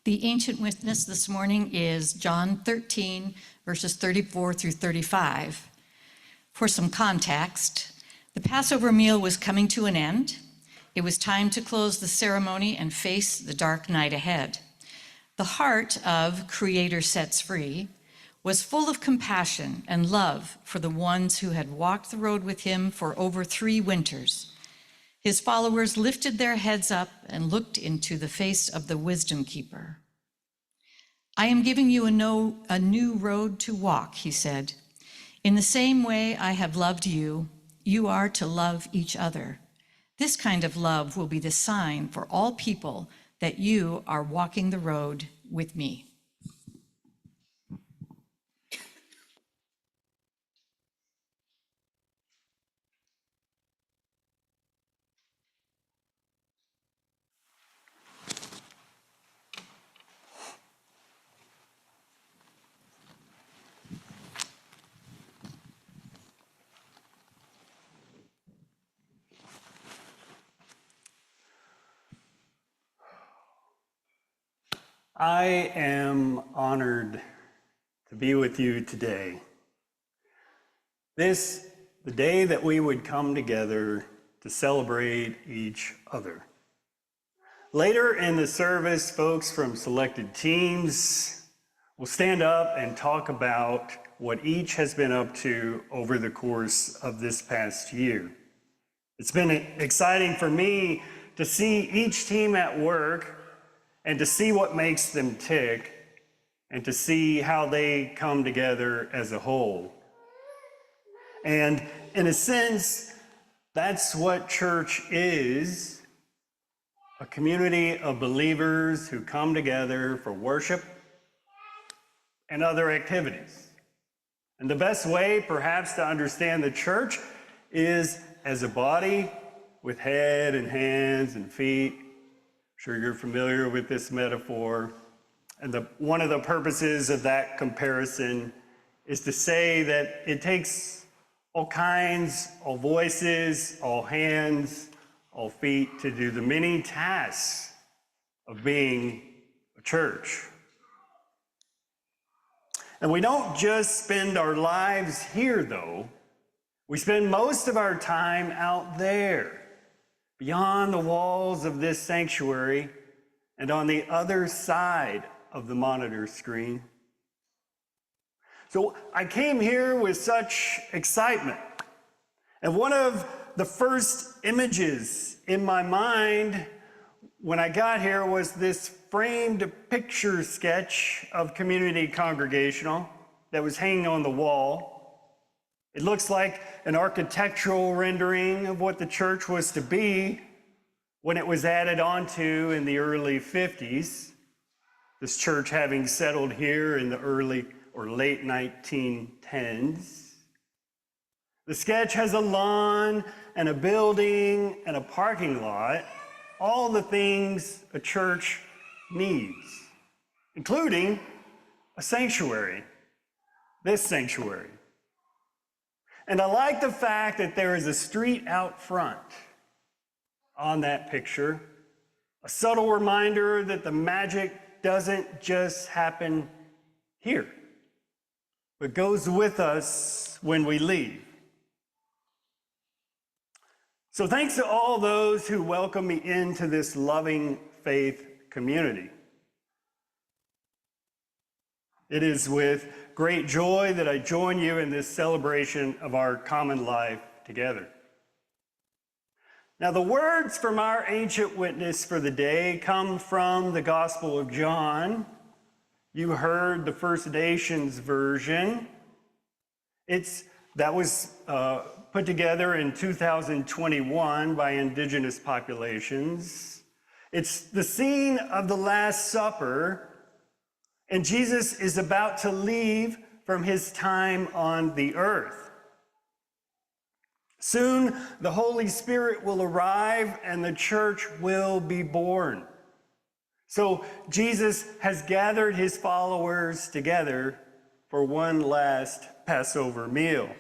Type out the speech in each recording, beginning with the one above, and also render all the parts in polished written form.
The ancient witness this morning is John 13, verses 34 through 35. For some context, the Passover meal was coming to an end. It was time to close the ceremony and face the dark night ahead. The heart of Creator Sets Free was full of compassion and love for the ones who had walked the road with him for over 3 winters. His followers lifted their heads up and looked into the face of the wisdom keeper. I am giving you a new road to walk, he said. In the same way I have loved you, you are to love each other. This kind of love will be the sign for all people that you are walking the road with me. I am honored to be with you today. The day that we would come together to celebrate each other. Later in the service, folks from selected teams will stand up and talk about what each has been up to over the course of this past year. It's been exciting for me to see each team at work and to see what makes them tick, and to see how they come together as a whole. And in a sense, that's what church is, a community of believers who come together for worship and other activities. And the best way, perhaps, to understand the church is as a body with head and hands and feet. I'm sure you're familiar with this metaphor. And one of the purposes of that comparison is to say that it takes all kinds, all voices, all hands, all feet to do the many tasks of being a church. And we don't just spend our lives here, though. We spend most of our time out there, beyond the walls of this sanctuary and on the other side of the monitor screen. So I came here with such excitement. And one of the first images in my mind when I got here was this framed picture sketch of Community Congregational that was hanging on the wall. It looks like an architectural rendering of what the church was to be when it was added onto in the early 50s. This church having settled here in the early or late 1910s. The sketch has a lawn and a building and a parking lot, all the things a church needs, including a sanctuary, this sanctuary. And I like the fact that there is a street out front on that picture, a subtle reminder that the magic doesn't just happen here, but goes with us when we leave. So thanks to all those who welcome me into this loving faith community. It is with great joy that I join you in this celebration of our common life together. Now, the words from our ancient witness for the day come from the Gospel of John. You heard the First Nations version. That was put together in 2021 by indigenous populations. It's the scene of the Last Supper, and Jesus is about to leave from his time on the earth. Soon, the Holy Spirit will arrive and the church will be born. So Jesus has gathered his followers together for one last Passover meal.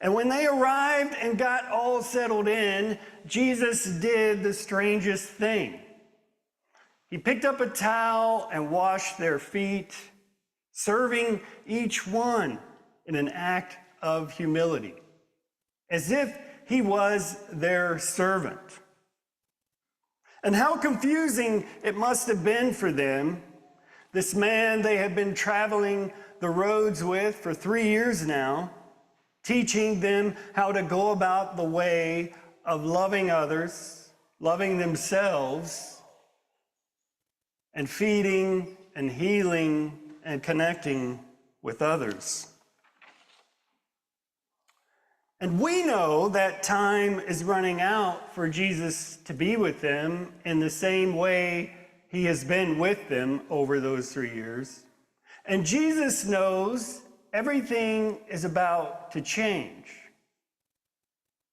And when they arrived and got all settled in, Jesus did the strangest thing. He picked up a towel and washed their feet, serving each one in an act of humility, as if he was their servant. And how confusing it must have been for them, this man they had been traveling the roads with for 3 years now, teaching them how to go about the way of loving others, loving themselves, and feeding and healing and connecting with others. And we know that time is running out for Jesus to be with them in the same way he has been with them over those 3 years. And Jesus knows everything is about to change.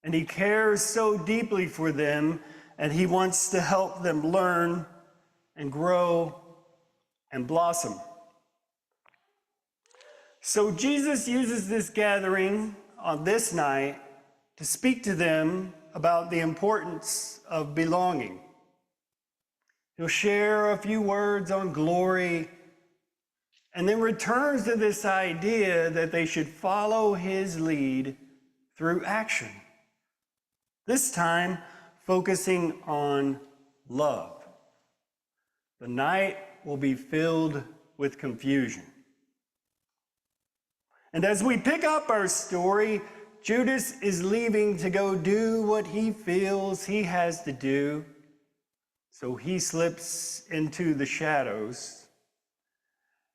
And he cares so deeply for them, and he wants to help them learn and grow and blossom. So Jesus uses this gathering on this night to speak to them about the importance of belonging. He'll share a few words on glory and then returns to this idea that they should follow his lead through action. This time, focusing on love. The night will be filled with confusion. And as we pick up our story, Judas is leaving to go do what he feels he has to do. So he slips into the shadows.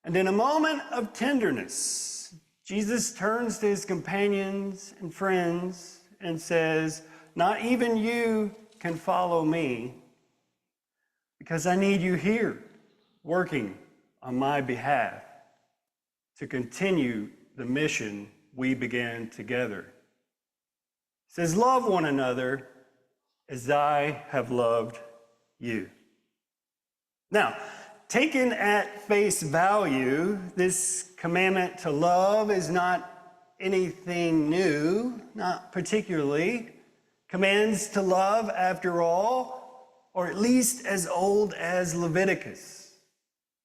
And in a moment of tenderness, Jesus turns to his companions and friends and says, "Not even you can follow me, because I need you here, working on my behalf to continue the mission we began together." He says, "Love one another as I have loved you." Now, taken at face value, this commandment to love is not anything new, not particularly. Commands to love, after all, or at least as old as Leviticus.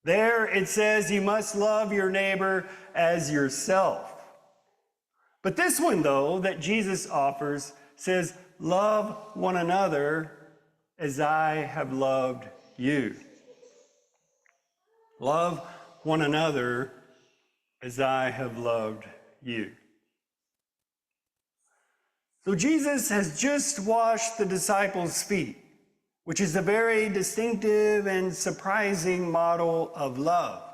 There it says you must love your neighbor as yourself. But this one, though, that Jesus offers says, "Love one another as I have loved you." Love one another as I have loved you. So Jesus has just washed the disciples' feet, which is a very distinctive and surprising model of love.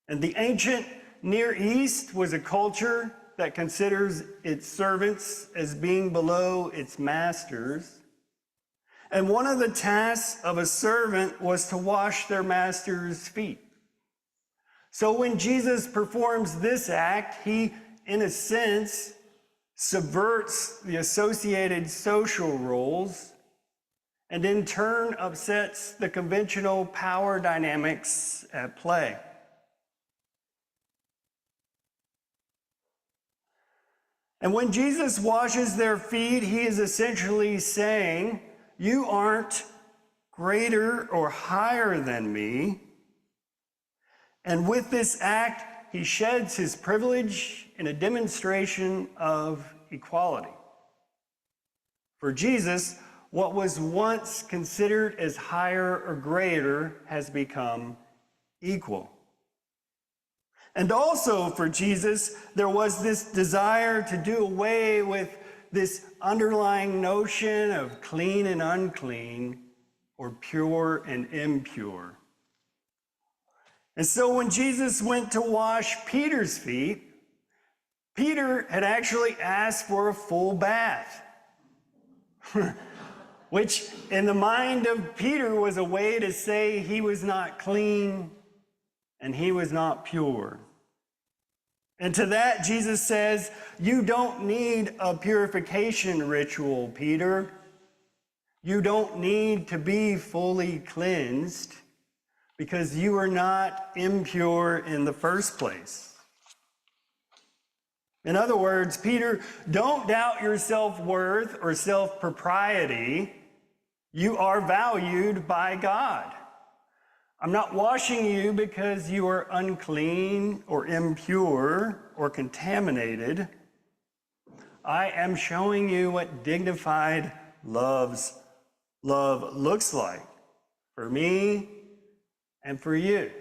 And the ancient Near East was a culture that considers its servants as being below its masters. And one of the tasks of a servant was to wash their master's feet. So when Jesus performs this act, he, in a sense, subverts the associated social roles and in turn upsets the conventional power dynamics at play. And when Jesus washes their feet, he is essentially saying, "You aren't greater or higher than me." And with this act, he sheds his privilege in a demonstration of equality. For Jesus, what was once considered as higher or greater has become equal. And also for Jesus, there was this desire to do away with this underlying notion of clean and unclean, or pure and impure. And so when Jesus went to wash Peter's feet, Peter had actually asked for a full bath, which in the mind of Peter was a way to say he was not clean and he was not pure. And to that, Jesus says, "You don't need a purification ritual, Peter. You don't need to be fully cleansed because you are not impure in the first place." In other words, Peter, don't doubt your self-worth or self-propriety. You are valued by God. I'm not washing you because you are unclean or impure or contaminated. I am showing you what dignified love looks like for me and for you.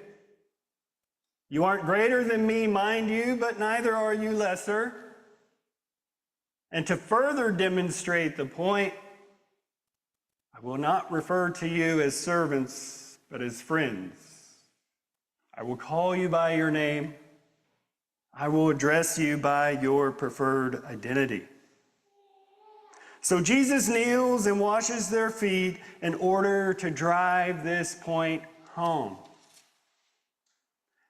You aren't greater than me, mind you, but neither are you lesser. And to further demonstrate the point, I will not refer to you as servants, but as friends. I will call you by your name. I will address you by your preferred identity. So Jesus kneels and washes their feet in order to drive this point home.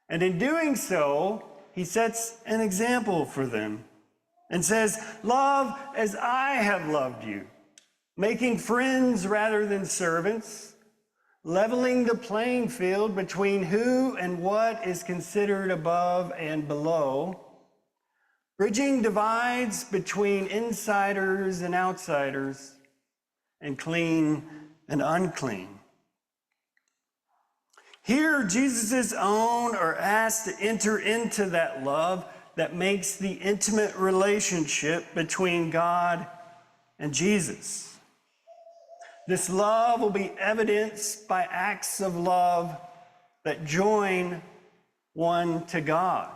And in doing so, he sets an example for them and says, love as I have loved you, making friends rather than servants, leveling the playing field between who and what is considered above and below, bridging divides between insiders and outsiders, and clean and unclean. Here, Jesus' own are asked to enter into that love that makes the intimate relationship between God and Jesus. This love will be evidenced by acts of love that join one to God.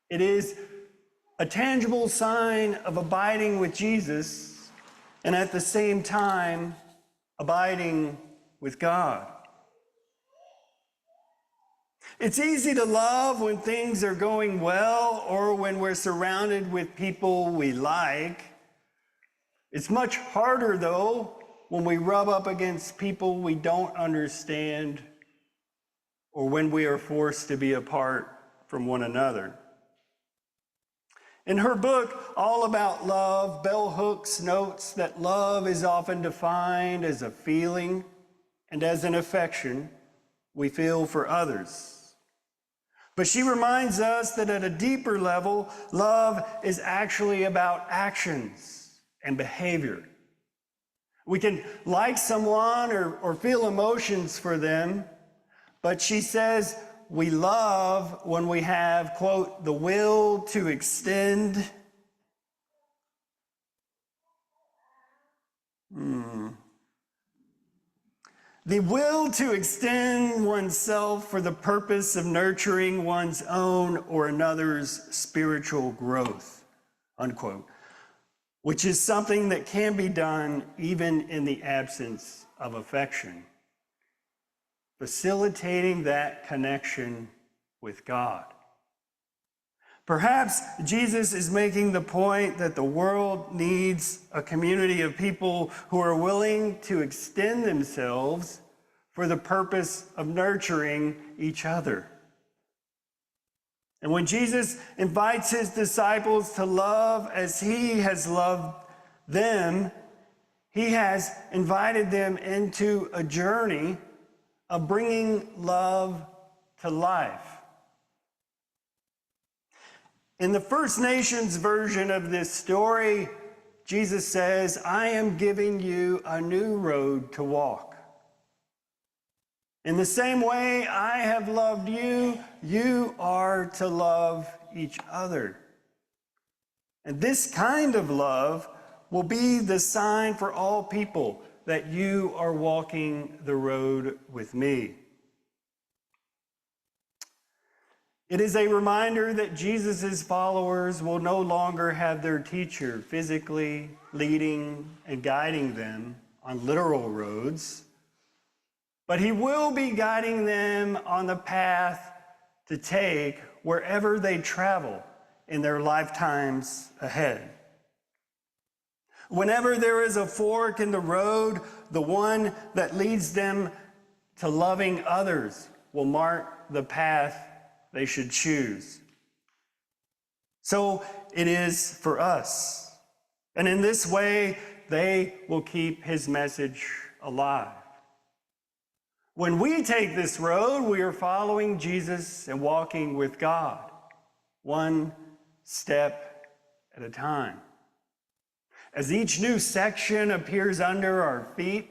It is a tangible sign of abiding with Jesus and at the same time abiding with God. It's easy to love when things are going well or when we're surrounded with people we like. It's much harder, though, when we rub up against people we don't understand or when we are forced to be apart from one another. In her book, All About Love, Bell Hooks notes that love is often defined as a feeling and as an affection we feel for others. But she reminds us that at a deeper level, love is actually about actions and behavior. We can like someone or feel emotions for them, but she says we love when we have, quote, the will to extend. The will to extend oneself for the purpose of nurturing one's own or another's spiritual growth, unquote, which is something that can be done even in the absence of affection, facilitating that connection with God. Perhaps Jesus is making the point that the world needs a community of people who are willing to extend themselves for the purpose of nurturing each other. And when Jesus invites his disciples to love as he has loved them, he has invited them into a journey of bringing love to life. In the First Nations version of this story, Jesus says, I am giving you a new road to walk. In the same way I have loved you, you are to love each other. And this kind of love will be the sign for all people that you are walking the road with me. It is a reminder that Jesus' followers will no longer have their teacher physically leading and guiding them on literal roads, but he will be guiding them on the path to take wherever they travel in their lifetimes ahead. Whenever there is a fork in the road, the one that leads them to loving others will mark the path they should choose. So it is for us. And in this way, they will keep his message alive. When we take this road, we are following Jesus and walking with God, one step at a time. As each new section appears under our feet,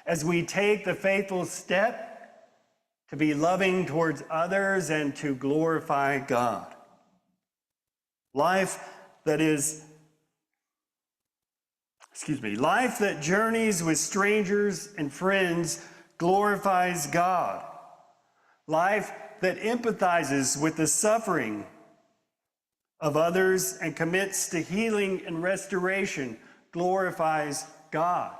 as we take the faithful step to be loving towards others and to glorify God. Life that journeys with strangers and friends glorifies God. Life that empathizes with the suffering of others and commits to healing and restoration glorifies God.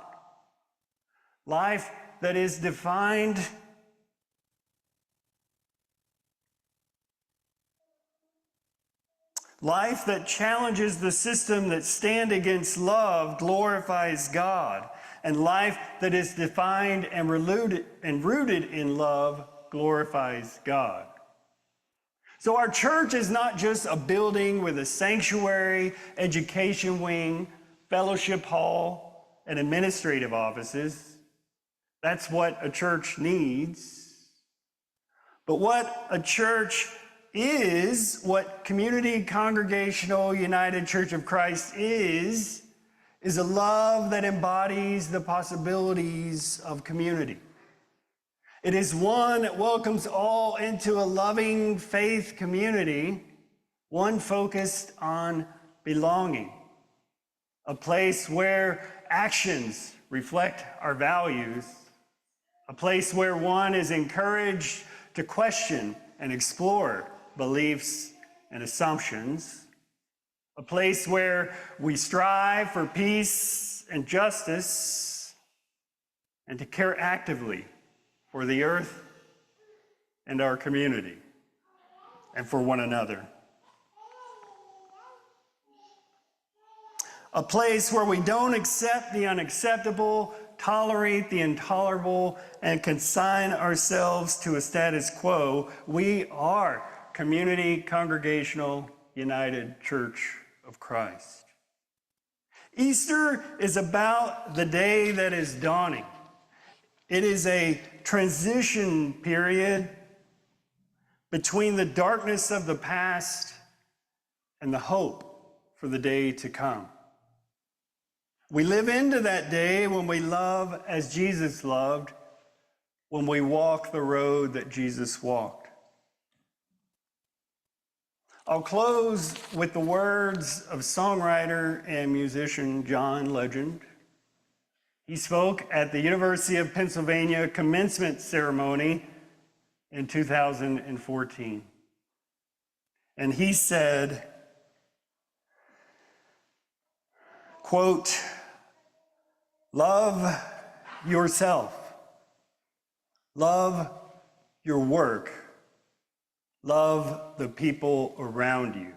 Life that is defined Life that challenges the system that stand against love glorifies God. And life that is defined and rooted in love glorifies God. So our church is not just a building with a sanctuary, education wing, fellowship hall, and administrative offices. That's what a church needs. But what a church is, what Community Congregational United Church of Christ is a love that embodies the possibilities of community. It is one that welcomes all into a loving faith community, one focused on belonging, a place where actions reflect our values, a place where one is encouraged to question and explore beliefs and assumptions, a place where we strive for peace and justice and to care actively for the earth and our community and for one another. A place where we don't accept the unacceptable, tolerate the intolerable, and consign ourselves to a status quo. We are Community Congregational United Church of Christ. Easter is about the day that is dawning. It is a transition period between the darkness of the past and the hope for the day to come. We live into that day when we love as Jesus loved, when we walk the road that Jesus walked. I'll close with the words of songwriter and musician John Legend. He spoke at the University of Pennsylvania commencement ceremony in 2014. And he said, quote, "Love yourself, love your work, love the people around you.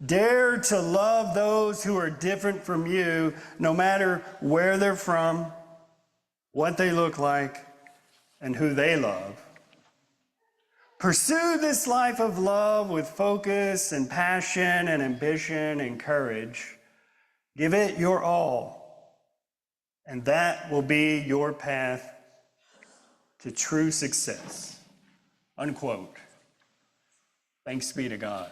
Dare to love those who are different from you, no matter where they're from, what they look like, and who they love. Pursue this life of love with focus and passion and ambition and courage. Give it your all, and that will be your path to true success." Unquote. Thanks be to God.